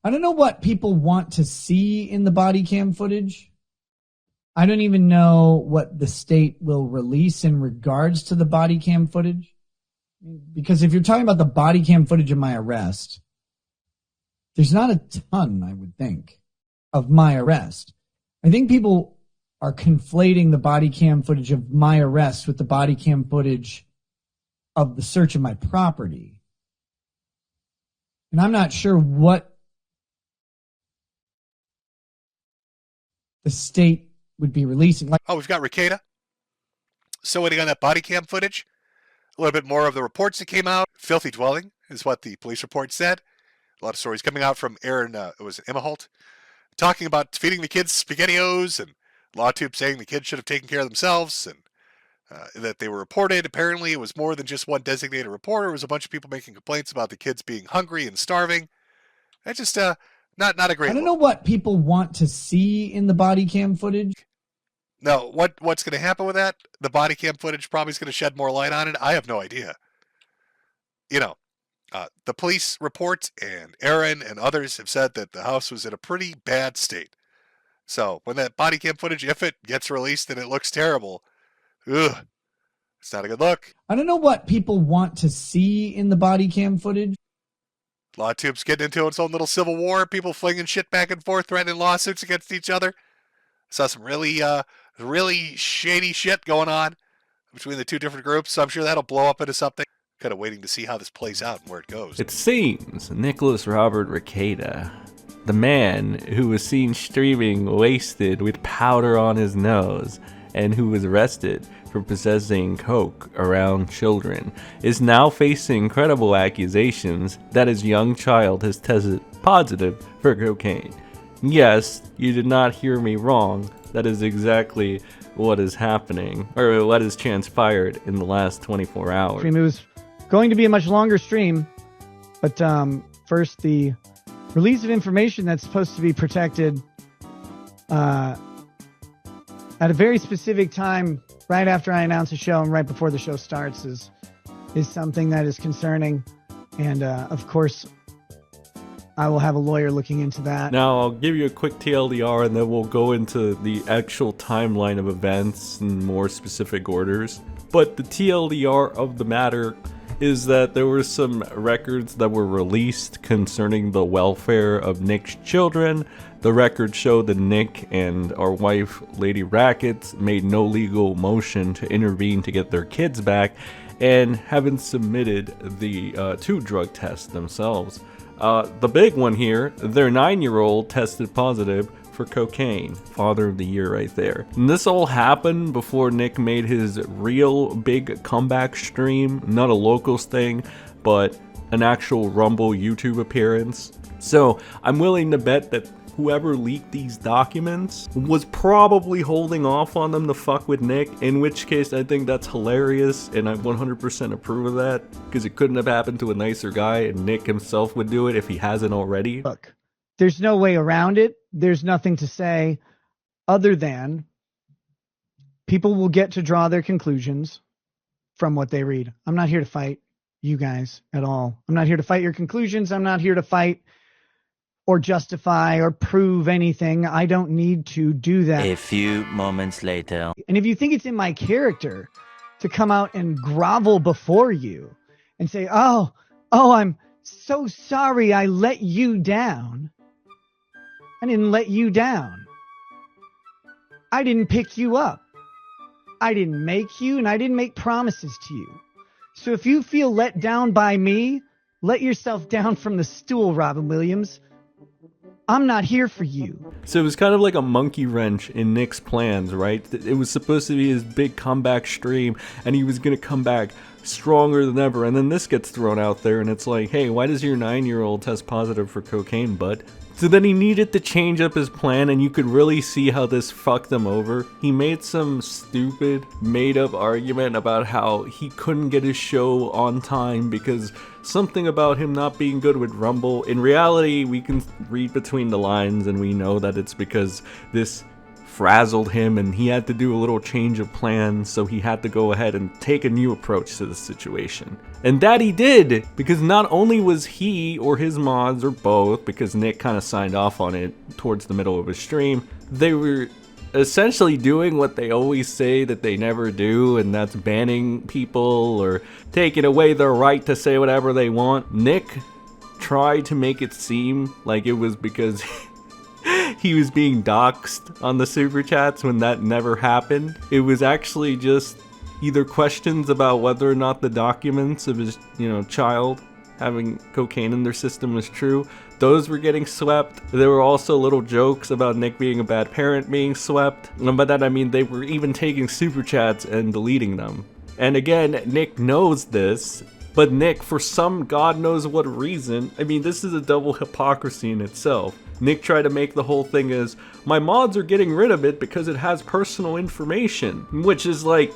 I don't know what people want to see in the body cam footage. I don't even know what the state will release in regards to the body cam footage. Because if you're talking about the body cam footage of my arrest, there's not a ton, I would think, of my arrest. I think people are conflating the body cam footage of my arrest with the body cam footage of the search of my property. And I'm not sure what the state would be releasing. Oh, we've got Rekieta. So waiting on that body cam footage. A little bit more of the reports that came out. Filthy dwelling is what the police report said. A lot of stories coming out from Aaron, it was Emma Holt, talking about feeding the kids SpaghettiOs, and LawTube saying the kids should have taken care of themselves, and that they were reported. Apparently it was more than just one designated reporter. It was a bunch of people making complaints about the kids being hungry and starving. That's just not a great I don't know what people want to see in the body cam footage. No, what's going to happen with that? The body cam footage probably is going to shed more light on it. I have no idea. You know, the police report and Aaron and others have said that the house was in a pretty bad state. So when that body cam footage, if it gets released and it looks terrible, ugh, it's not a good look. I don't know what people want to see in the body cam footage. LawTube's getting into its own little civil war. People flinging shit back and forth, threatening lawsuits against each other. Saw some really shady shit going on between the two different groups. So I'm sure that'll blow up into something. Kind of waiting to see how this plays out and where it goes. It seems Nicholas Robert Rekieta, the man who was seen streaming wasted with powder on his nose and who was arrested for possessing coke around children, is now facing credible accusations that his young child has tested positive for cocaine. Yes, you did not hear me wrong. That is exactly what is happening, or what has transpired in the last 24 hours. It was going to be a much longer stream, but first, the release of information that's supposed to be protected at a very specific time, right after I announce a show and right before the show starts, is something that is concerning. And of course, I will have a lawyer looking into that. Now, I'll give you a quick TLDR and then we'll go into the actual timeline of events in more specific orders. But the TLDR of the matter is that there were some records that were released concerning the welfare of Nick's children. The records show that Nick and our wife, Lady Rackets, made no legal motion to intervene to get their kids back and haven't submitted the 2 drug tests themselves. The big one here, their 9-year-old tested positive for cocaine. Father of the year right there. And this all happened before Nick made his real big comeback stream. Not a locals thing, but an actual Rumble YouTube appearance. So I'm willing to bet that whoever leaked these documents was probably holding off on them to fuck with Nick, in which case I think that's hilarious and I 100% approve of that, because it couldn't have happened to a nicer guy and Nick himself would do it if he hasn't already. Look, there's no way around it. There's nothing to say other than people will get to draw their conclusions from what they read. I'm not here to fight you guys at all. I'm not here to fight your conclusions. I'm not here to fight or justify or prove anything. I don't need to do that. A few moments later. And if you think it's in my character to come out and grovel before you and say, oh, I'm so sorry I let you down. I didn't let you down. I didn't pick you up. I didn't make you, and I didn't make promises to you. So if you feel let down by me, let yourself down from the stool, Robin Williams. I'm not here for you. So it was kind of like a monkey wrench in Nick's plans, right? It was supposed to be his big comeback stream, and he was going to come back stronger than ever. And then this gets thrown out there, and it's like, hey, why does your 9-year-old test positive for cocaine, bud? So then he needed to change up his plan, and you could really see how this fucked him over. He made some stupid, made-up argument about how he couldn't get his show on time because something about him not being good with Rumble. In reality, we can read between the lines, and we know that it's because this frazzled him and he had to do a little change of plans, so he had to go ahead and take a new approach to the situation. And that he did, because not only was he or his mods or both, because Nick kind of signed off on it towards the middle of his stream, they were essentially doing what they always say that they never do, and that's banning people or taking away their right to say whatever they want. Nick tried to make it seem like it was because he was being doxxed on the super chats when that never happened. It was actually just either questions about whether or not the documents of his, child having cocaine in their system was true. Those were getting swept. There were also little jokes about Nick being a bad parent being swept. And by that I mean they were even taking super chats and deleting them. And again, Nick knows this, but Nick, for some god knows what reason, I mean, this is a double hypocrisy in itself. Nick tried to make the whole thing as, my mods are getting rid of it because it has personal information, which is like,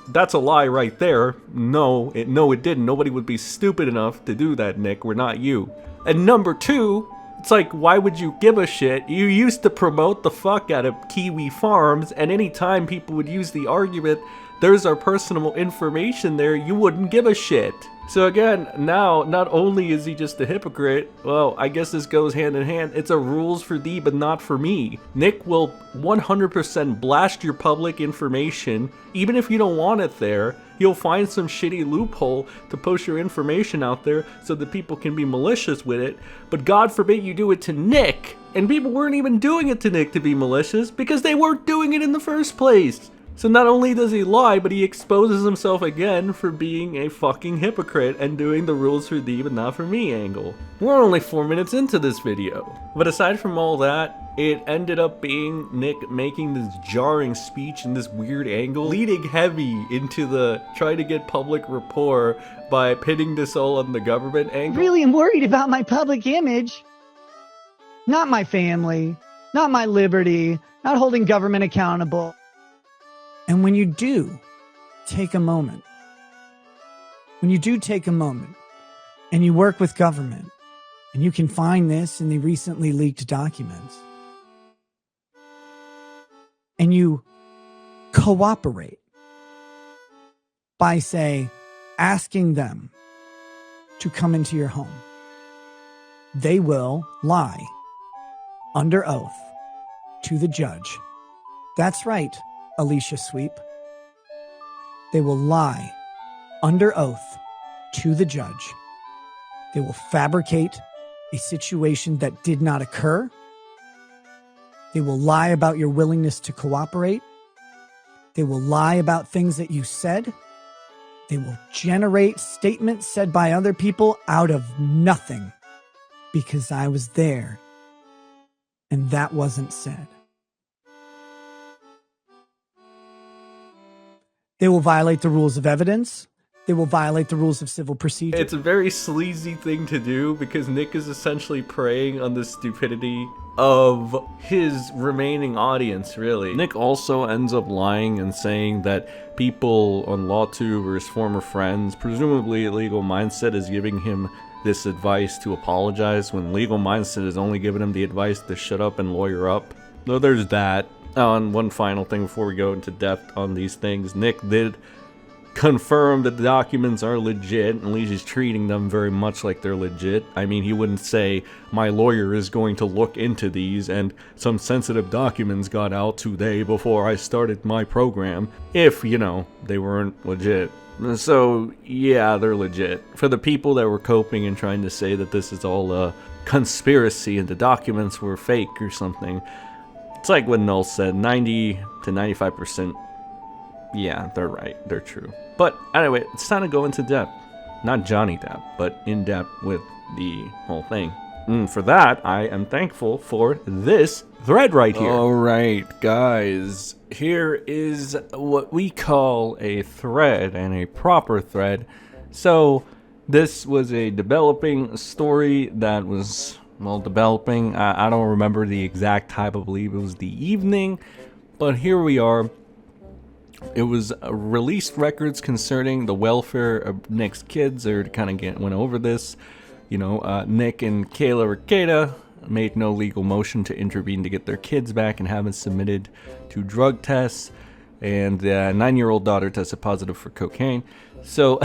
that's a lie right there. No, it didn't. Nobody would be stupid enough to do that, Nick. We're not you. And number two, it's like, why would you give a shit? You used to promote the fuck out of Kiwi Farms, and anytime people would use the argument, there's our personal information there, you wouldn't give a shit. So again, now, not only is he just a hypocrite, well, I guess this goes hand in hand. It's a rules for thee, but not for me. Nick will 100% blast your public information, even if you don't want it there. He'll find some shitty loophole to push your information out there so that people can be malicious with it. But God forbid you do it to Nick. And people weren't even doing it to Nick to be malicious because they weren't doing it in the first place. So not only does he lie, but he exposes himself again for being a fucking hypocrite and doing the rules for thee but not for me angle. We're only 4 minutes into this video. But aside from all that, it ended up being Nick making this jarring speech in this weird angle, leading heavy into the try to get public rapport by pitting this all on the government angle. Really am worried about my public image. Not my family, not my liberty, not holding government accountable. And when you do take a moment, and you work with government, and you can find this in the recently leaked documents, and you cooperate by, say, asking them to come into your home, they will lie under oath to the judge. That's right, Alicia Sweep. They will lie under oath to the judge. They will fabricate a situation that did not occur. They will lie about your willingness to cooperate. They will lie about things that you said. They will generate statements said by other people out of nothing because I was there and that wasn't said. They will violate the rules of evidence. They will violate the rules of civil procedure. It's a very sleazy thing to do because Nick is essentially preying on the stupidity of his remaining audience, really. Nick also ends up lying and saying that people on LawTube or his former friends, presumably Legal Mindset, is giving him this advice to apologize when Legal Mindset is only giving him the advice to shut up and lawyer up. Though there's that. And one final thing before we go into depth on these things, Nick did confirm that the documents are legit, and he's treating them very much like they're legit. I mean, he wouldn't say, my lawyer is going to look into these and some sensitive documents got out today before I started my program, if, they weren't legit. So, yeah, they're legit. For the people that were coping and trying to say that this is all a conspiracy and the documents were fake or something, it's like what Null said, 90 to 95%, yeah, they're right, they're true. But anyway, it's time to go into depth. Not Johnny Depp, but in depth with the whole thing. And for that, I am thankful for this thread right here. Alright, guys, here is what we call a thread, and a proper thread. So, this was a developing story that was, well, developing. I don't remember the exact time, I believe it was the evening, but here we are. It was released records concerning the welfare of Nick's kids. They kind of went over this. Nick and Kayla Rekieta made no legal motion to intervene to get their kids back and haven't submitted to drug tests. And a 9-year-old daughter tested positive for cocaine. So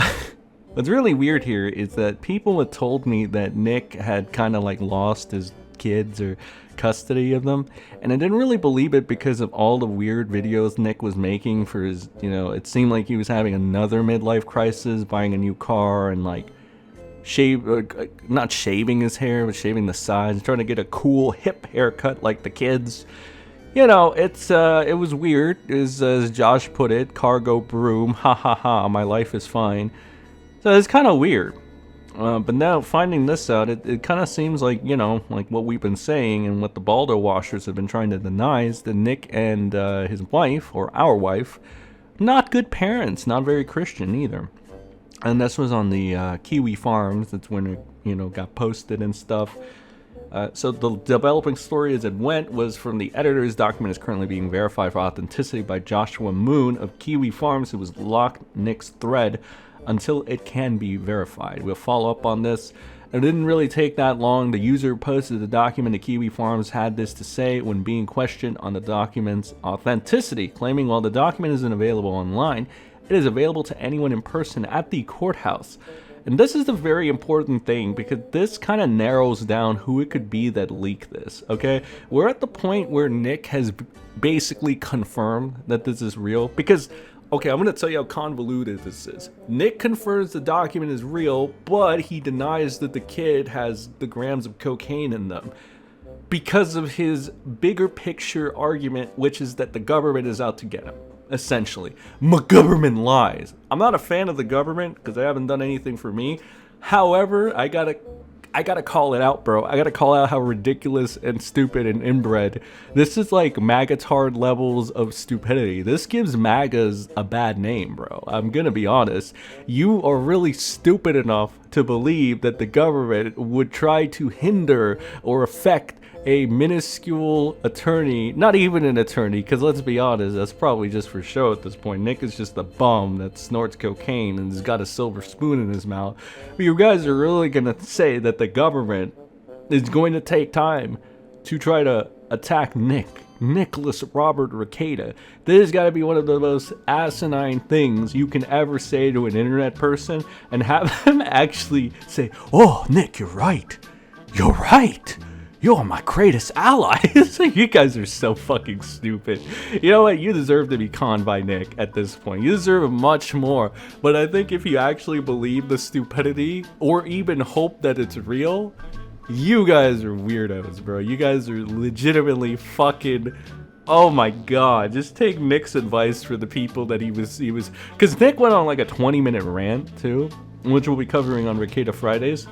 what's really weird here is that people had told me that Nick had kind of like lost his kids or custody of them, and I didn't really believe it because of all the weird videos Nick was making for his, it seemed like he was having another midlife crisis, buying a new car and like not shaving his hair, but shaving the sides, trying to get a cool hip haircut like the kids. It was weird, as Josh put it, cargo broom, ha ha ha, my life is fine. So it's kind of weird. But now finding this out, it kind of seems like, like what we've been saying and what the Baldo washers have been trying to deny is that Nick and his wife, or our wife, not good parents, not very Christian either. And this was on the Kiwi Farms. That's when it, got posted and stuff. So the developing story as it went was from the editor's document is currently being verified for authenticity by Joshua Moon of Kiwi Farms, who was locked Nick's thread until it can be verified. We'll follow up on this. It didn't really take that long. The user posted the document to Kiwi Farms had this to say when being questioned on the document's authenticity, claiming while the document isn't available online, it is available to anyone in person at the courthouse. And this is the very important thing because this kind of narrows down who it could be that leaked this, okay? We're at the point where Nick has basically confirmed that this is real because, okay, I'm going to tell you how convoluted this is. Nick confirms the document is real, but he denies that the kid has the grams of cocaine in them because of his bigger picture argument, which is that the government is out to get him. Essentially, my government lies. I'm not a fan of the government because they haven't done anything for me. However, I gotta call it out, bro. I gotta call out how ridiculous and stupid and inbred. This is like MAGA-tard levels of stupidity. This gives MAGAs a bad name, bro. I'm gonna be honest. You are really stupid enough to believe that the government would try to hinder or affect a minuscule attorney, not even an attorney, because let's be honest, that's probably just for show at this point. Nick is just a bum that snorts cocaine and has got a silver spoon in his mouth. But you guys are really going to say that the government is going to take time to try to attack Nicholas Robert Rekieta. This has got to be one of the most asinine things you can ever say to an internet person and have them actually say, "Oh, Nick, you're right. You're right. You're my greatest ally." You guys are so fucking stupid. You know what? You deserve to be conned by Nick at this point. You deserve much more. But I think if you actually believe the stupidity or even hope that it's real, you guys are weirdos, bro. You guys are legitimately fucking... Oh my god. Just take Nick's advice for the people that he was... Because Nick went on like a 20-minute rant too, which we'll be covering on Rekieta Fridays.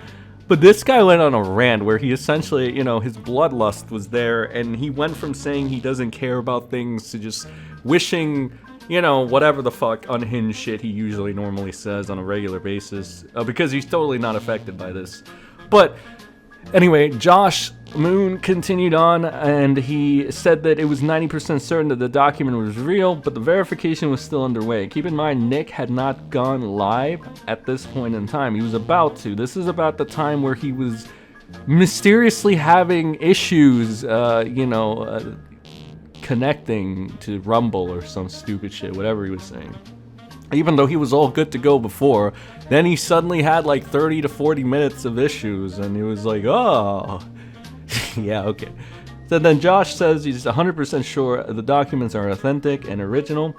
But this guy went on a rant where he essentially, his bloodlust was there, and he went from saying he doesn't care about things to just wishing, whatever the fuck unhinged shit he usually normally says on a regular basis, because he's totally not affected by this. But anyway, Josh Moon continued on, and he said that it was 90% certain that the document was real, but the verification was still underway. Keep in mind, Nick had not gone live at this point in time. He was about to. This is about the time where he was mysteriously having issues, connecting to Rumble or some stupid shit, whatever he was saying. Even though he was all good to go before, then he suddenly had like 30 to 40 minutes of issues, and he was like, oh... yeah, okay. So then Josh says he's 100% sure the documents are authentic and original.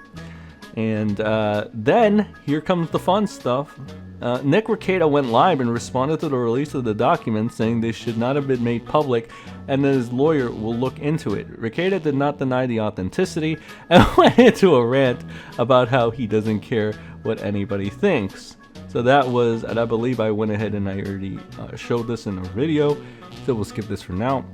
And then, here comes the fun stuff. Nick Rekieta went live and responded to the release of the documents, saying they should not have been made public and that his lawyer will look into it. Rekieta did not deny the authenticity and went into a rant about how he doesn't care what anybody thinks. So that was, and I believe I went ahead and I already showed this in a video, so we'll skip this for now.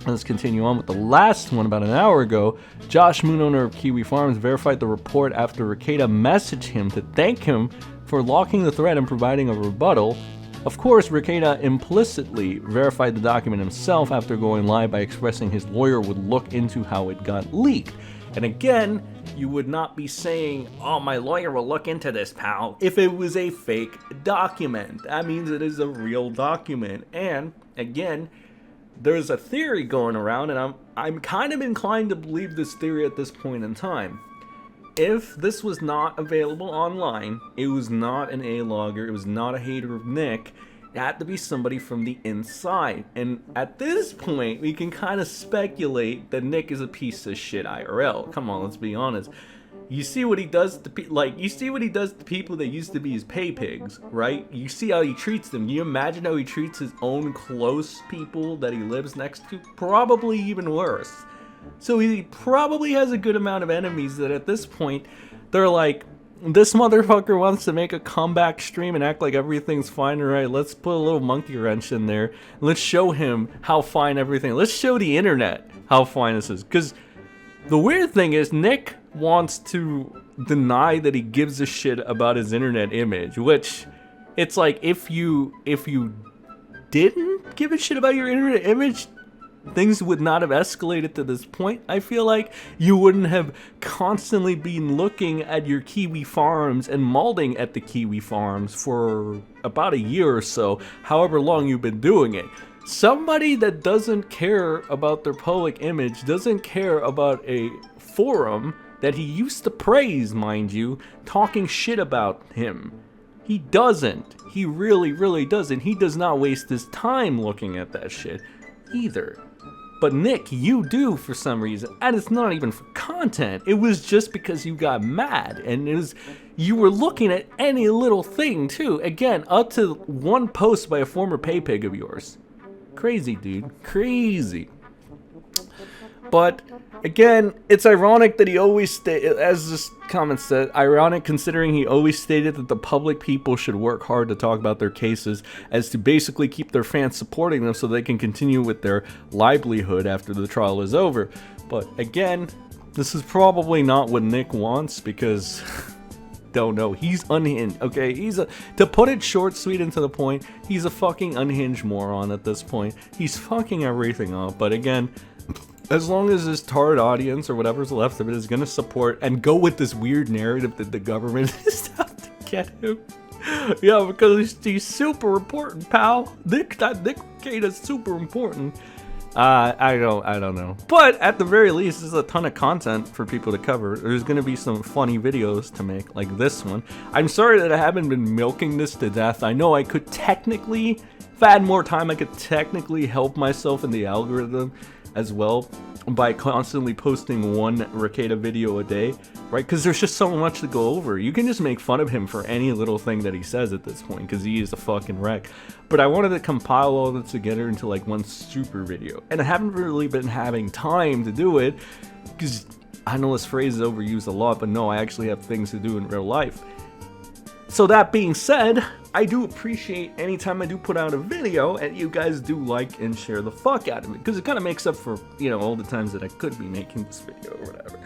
Let's continue on with the last one. About an hour ago, Josh Moon, owner of Kiwi Farms, verified the report after Rekieta messaged him to thank him for locking the thread and providing a rebuttal. Of course, Rekieta implicitly verified the document himself after going live by expressing his lawyer would look into how it got leaked. And again, you would not be saying, oh, my lawyer will look into this, pal, if it was a fake document. That means it is a real document. And again, there's a theory going around, and I'm kind of inclined to believe this theory at this point in time. If this was not available online, it was not an A-logger, it was not a hater of Nick, it had to be somebody from the inside. And at this point, we can kind of speculate that Nick is a piece of shit IRL. Come on, let's be honest. You see what he does to you see what he does to people that used to be his pay pigs, right? You see how he treats them. You imagine how he treats his own close people that he lives next to? Probably even worse. So he probably has a good amount of enemies that at this point, they're like, this motherfucker wants to make a comeback stream and act like everything's fine and right. Let's put a little monkey wrench in there. Let's show him how fine everything. Let's show the internet how fine this is. Because the weird thing is, Nick wants to deny that he gives a shit about his internet image, which it's like, if you didn't give a shit about your internet image, things would not have escalated to this point. I feel like you wouldn't have constantly been looking at your kiwi farms and molding at the kiwi farms for about a year or so, however long you've been doing it. Somebody that doesn't care about their public image, doesn't care about a forum that he used to praise, mind you, talking shit about him. He doesn't. He really, really doesn't. He does not waste his time looking at that shit either. But Nick, you do for some reason, and it's not even for content. It was just because you got mad, and you were looking at any little thing too. Again, up to one post by a former pay pig of yours. Crazy, dude. Crazy. But again, it's ironic that he always as this comment said, ironic considering he always stated that the public people should work hard to talk about their cases as to basically keep their fans supporting them so they can continue with their livelihood after the trial is over. But again, this is probably not what Nick wants, because don't know, he's unhinged, okay? To put it short, sweet, and to the point, he's a fucking unhinged moron at this point. He's fucking everything up. But again, as long as his target audience or whatever's left of it is going to support and go with this weird narrative that the government is out to get him. Yeah, because he's super important, pal. Nick Rekieta's super important. I don't know. But at the very least, there's a ton of content for people to cover. There's going to be some funny videos to make, like this one. I'm sorry that I haven't been milking this to death. I know I could technically, if I had more time, I could technically help myself in the algorithm as well by constantly posting one Rekieta video a day, right? Because there's just so much to go over. You can just make fun of him for any little thing that he says at this point, because he is a fucking wreck. But I wanted to compile all of it together into like one super video, and I haven't really been having time to do it, because I know this phrase is overused a lot, but no, I actually have things to do in real life. So that being said, I do appreciate anytime I do put out a video and you guys do like and share the fuck out of it, because it kind of makes up for, you know, all the times that I could be making this video or whatever.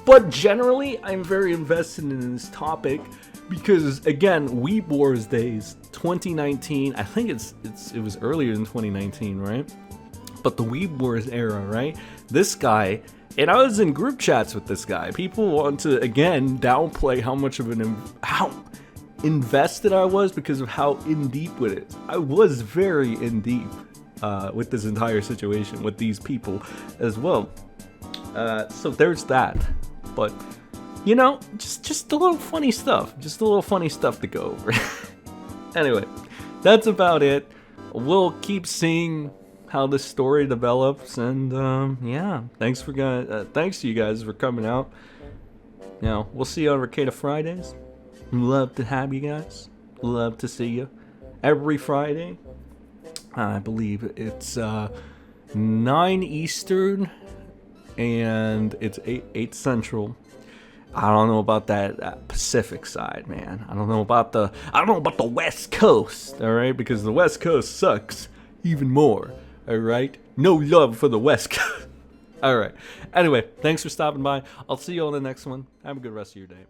But generally, I'm very invested in this topic because, again, Weeb Wars days, 2019, I think it was earlier than 2019, right? But the Weeb Wars era, right? This guy, and I was in group chats with this guy. People want to, again, downplay how much of how invested I was because of how in deep with it. I was very in deep with this entire situation with these people as well. So there's that. But you know, just a little funny stuff. Just a little funny stuff to go over. Anyway, that's about it. We'll keep seeing how this story develops, and yeah, thanks to you guys for coming out. You know, we'll see you on Rekieta Fridays. Love to have you guys. Love to see you every Friday. I believe it's 9 Eastern and it's 8 Central. I don't know about that Pacific side, man. I don't know about the West Coast, all right? Because the West Coast sucks even more, all right? No love for the West Coast. All right. Anyway, thanks for stopping by. I'll see you on the next one. Have a good rest of your day.